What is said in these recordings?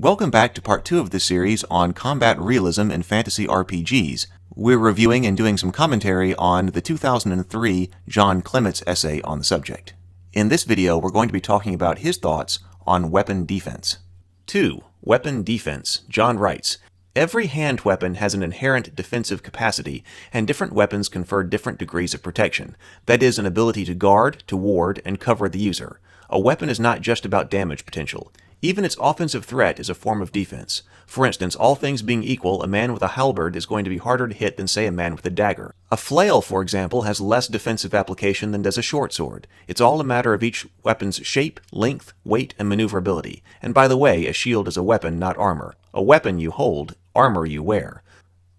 Welcome back to part 2 of this series on combat realism in fantasy RPGs. We're reviewing and doing some commentary on the 2003 John Clements essay on the subject. In this video, we're going to be talking about his thoughts on weapon defense. 2. Weapon defense. John writes, "Every hand weapon has an inherent defensive capacity, and different weapons confer different degrees of protection. That is, an ability to guard, to ward, and cover the user. A weapon is not just about damage potential. Even its offensive threat is a form of defense. For instance, all things being equal, a man with a halberd is going to be harder to hit than, say, a man with a dagger. A flail, for example, has less defensive application than does a short sword. It's all a matter of each weapon's shape, length, weight, and maneuverability. And by the way, a shield is a weapon, not armor. A weapon you hold, armor you wear.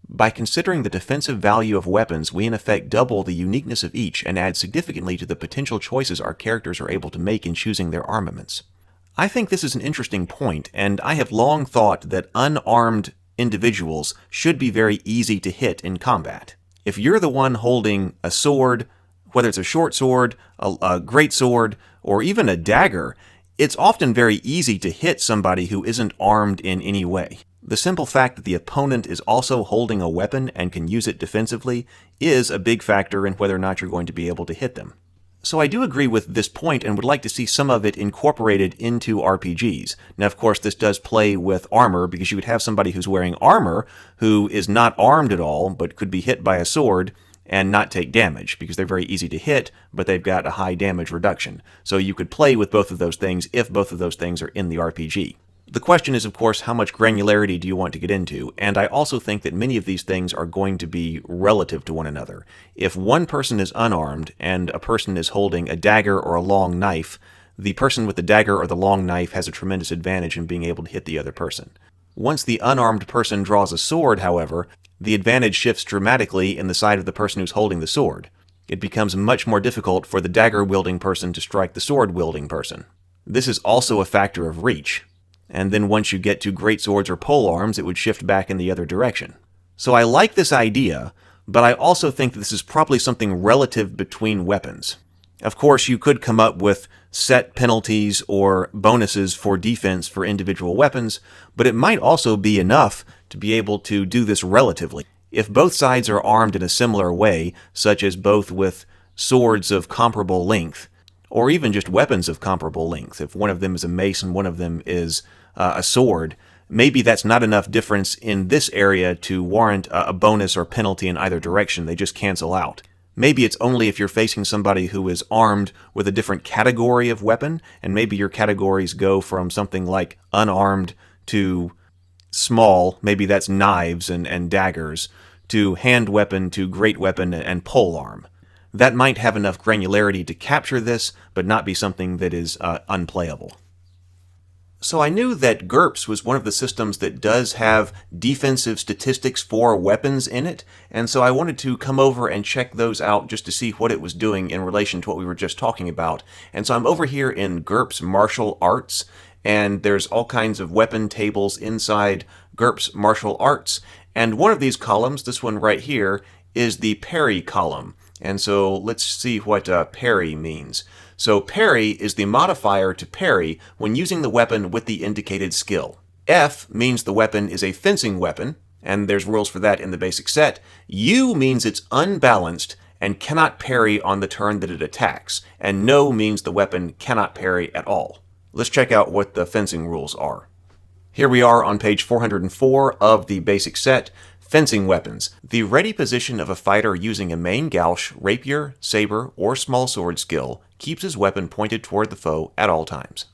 By considering the defensive value of weapons, we in effect double the uniqueness of each and add significantly to the potential choices our characters are able to make in choosing their armaments." I think this is an interesting point, and I have long thought that unarmed individuals should be very easy to hit in combat. If you're the one holding a sword, whether it's a short sword, a great sword, or even a dagger, it's often very easy to hit somebody who isn't armed in any way. The simple fact that the opponent is also holding a weapon and can use it defensively is a big factor in whether or not you're going to be able to hit them. So I do agree with this point and would like to see some of it incorporated into RPGs. Now, of course, this does play with armor, because you would have somebody who's wearing armor who is not armed at all, but could be hit by a sword and not take damage, because they're very easy to hit, but they've got a high damage reduction. So you could play with both of those things if both of those things are in the RPG. The question is, of course, how much granularity do you want to get into? And I also think that many of these things are going to be relative to one another. If one person is unarmed and a person is holding a dagger or a long knife, the person with the dagger or the long knife has a tremendous advantage in being able to hit the other person. Once the unarmed person draws a sword, however, the advantage shifts dramatically in the side of the person who's holding the sword. It becomes much more difficult for the dagger-wielding person to strike the sword-wielding person. This is also a factor of reach. And then once you get to great swords or polearms, it would shift back in the other direction. So I like this idea, but I also think that this is probably something relative between weapons. Of course, you could come up with set penalties or bonuses for defense for individual weapons, but it might also be enough to be able to do this relatively. If both sides are armed in a similar way, such as both with swords of comparable length, or even just weapons of comparable length, if one of them is a mace and one of them is a sword, maybe that's not enough difference in this area to warrant a bonus or penalty in either direction. They just cancel out. Maybe it's only if you're facing somebody who is armed with a different category of weapon, and maybe your categories go from something like unarmed to small, maybe that's knives and daggers, to hand weapon to great weapon and polearm. That might have enough granularity to capture this, but not be something that is unplayable. So I knew that GURPS was one of the systems that does have defensive statistics for weapons in it, and so I wanted to come over and check those out just to see what it was doing in relation to what we were just talking about. And so I'm over here in GURPS Martial Arts, and there's all kinds of weapon tables inside GURPS Martial Arts, and one of these columns, this one right here, is the parry column. And so let's see what parry means. So parry is the modifier to parry when using the weapon with the indicated skill. F means the weapon is a fencing weapon, and there's rules for that in the basic set. U means it's unbalanced and cannot parry on the turn that it attacks. And no means the weapon cannot parry at all. Let's check out what the fencing rules are. Here we are on page 404 of the basic set. Fencing weapons. The ready position of a fighter using a main gouge, rapier, saber, or small sword skill keeps his weapon pointed toward the foe at all times.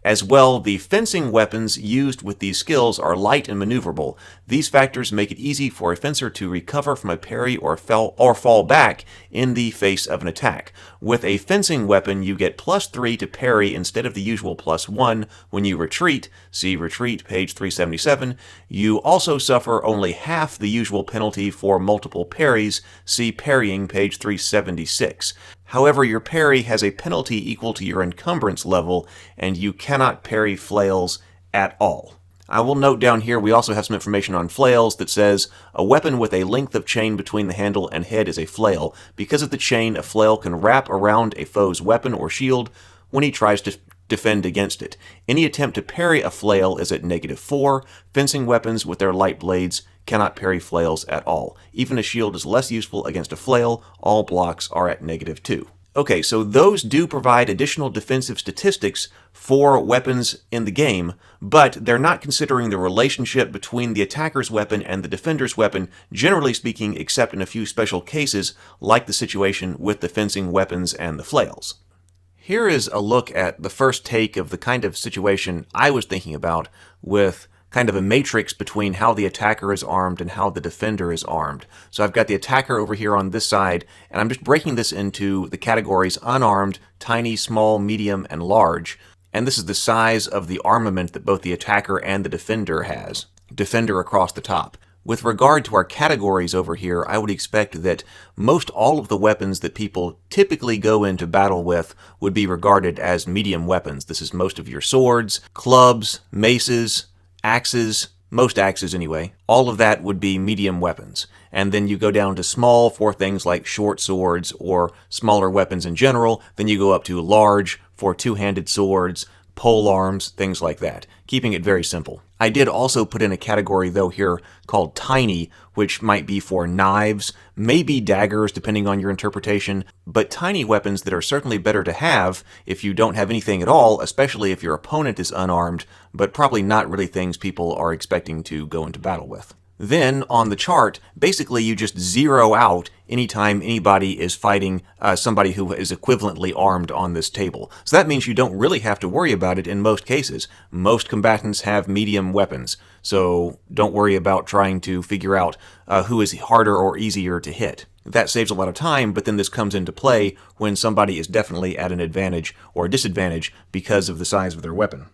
As well, the fencing weapons used with these skills are light and maneuverable. These factors make it easy for a fencer to recover from a parry or fall back in the face of an attack. With a fencing weapon, you get +3 to parry instead of the usual +1 when you retreat. See Retreat, page 377. You also suffer only half the usual penalty for multiple parries. See Parrying, page 376. However, your parry has a penalty equal to your encumbrance level, and you cannot parry flails at all. I will note down here we also have some information on flails that says a weapon with a length of chain between the handle and head is a flail. Because of the chain, a flail can wrap around a foe's weapon or shield when he tries to defend against it. Any attempt to parry a flail is at -4. Fencing weapons with their light blades cannot parry flails at all. Even a shield is less useful against a flail. All blocks are at -2. Okay, so those do provide additional defensive statistics for weapons in the game, but they're not considering the relationship between the attacker's weapon and the defender's weapon, generally speaking, except in a few special cases, like the situation with the fencing weapons and the flails. Here is a look at the first take of the kind of situation I was thinking about, with kind of a matrix between how the attacker is armed and how the defender is armed. So I've got the attacker over here on this side, and I'm just breaking this into the categories unarmed, tiny, small, medium, and large. And this is the size of the armament that both the attacker and the defender has. Defender across the top. With regard to our categories over here, I would expect that most all of the weapons that people typically go into battle with would be regarded as medium weapons. This is most of your swords, clubs, maces, axes, most axes anyway. All of that would be medium weapons. And then you go down to small for things like short swords or smaller weapons in general. Then you go up to large for two-handed swords, pole arms, things like that, keeping it very simple. I did also put in a category, though, here called tiny, which might be for knives, maybe daggers, depending on your interpretation, but tiny weapons that are certainly better to have if you don't have anything at all, especially if your opponent is unarmed, but probably not really things people are expecting to go into battle with. Then, on the chart, basically you just zero out anytime anybody is fighting somebody who is equivalently armed on this table. So that means you don't really have to worry about it in most cases. Most combatants have medium weapons, so don't worry about trying to figure out who is harder or easier to hit. That saves a lot of time, but then this comes into play when somebody is definitely at an advantage or disadvantage because of the size of their weapon.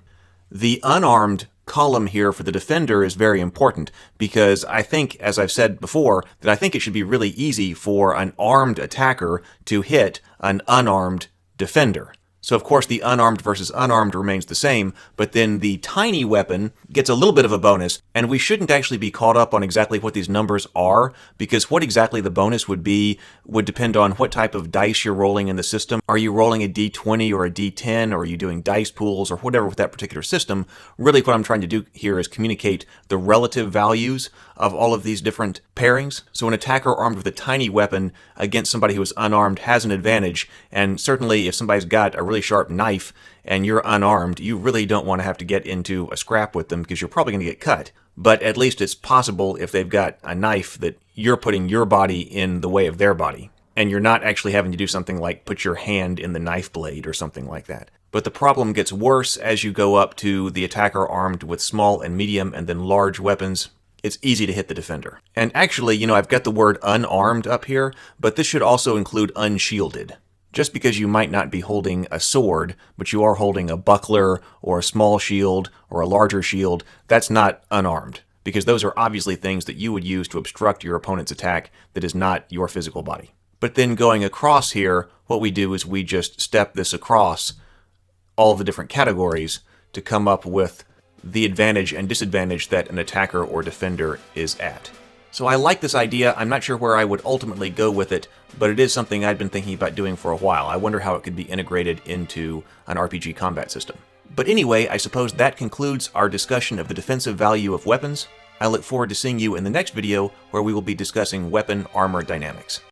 The unarmed column here for the defender is very important because I think, as I've said before, that I think it should be really easy for an armed attacker to hit an unarmed defender. So of course the unarmed versus unarmed remains the same, but then the tiny weapon gets a little bit of a bonus, and we shouldn't actually be caught up on exactly what these numbers are, because what exactly the bonus would be would depend on what type of dice you're rolling in the system. Are you rolling a d20 or a d10, or are you doing dice pools or whatever with that particular system? Really what I'm trying to do here is communicate the relative values of all of these different pairings. So an attacker armed with a tiny weapon against somebody who is unarmed has an advantage, and certainly if somebody's got a really sharp knife and you're unarmed, you really don't want to have to get into a scrap with them because you're probably going to get cut. But at least it's possible if they've got a knife that you're putting your body in the way of their body, and you're not actually having to do something like put your hand in the knife blade or something like that. But the problem gets worse as you go up to the attacker armed with small and medium and then large weapons. It's easy to hit the defender. And actually, I've got the word unarmed up here, but this should also include unshielded. Just because you might not be holding a sword, but you are holding a buckler or a small shield or a larger shield, that's not unarmed, because those are obviously things that you would use to obstruct your opponent's attack that is not your physical body. But then going across here, what we do is we just step this across all the different categories to come up with the advantage and disadvantage that an attacker or defender is at. So I like this idea. I'm not sure where I would ultimately go with it, but it is something I'd been thinking about doing for a while. I wonder how it could be integrated into an RPG combat system. But anyway, I suppose that concludes our discussion of the defensive value of weapons. I look forward to seeing you in the next video, where we will be discussing weapon armor dynamics.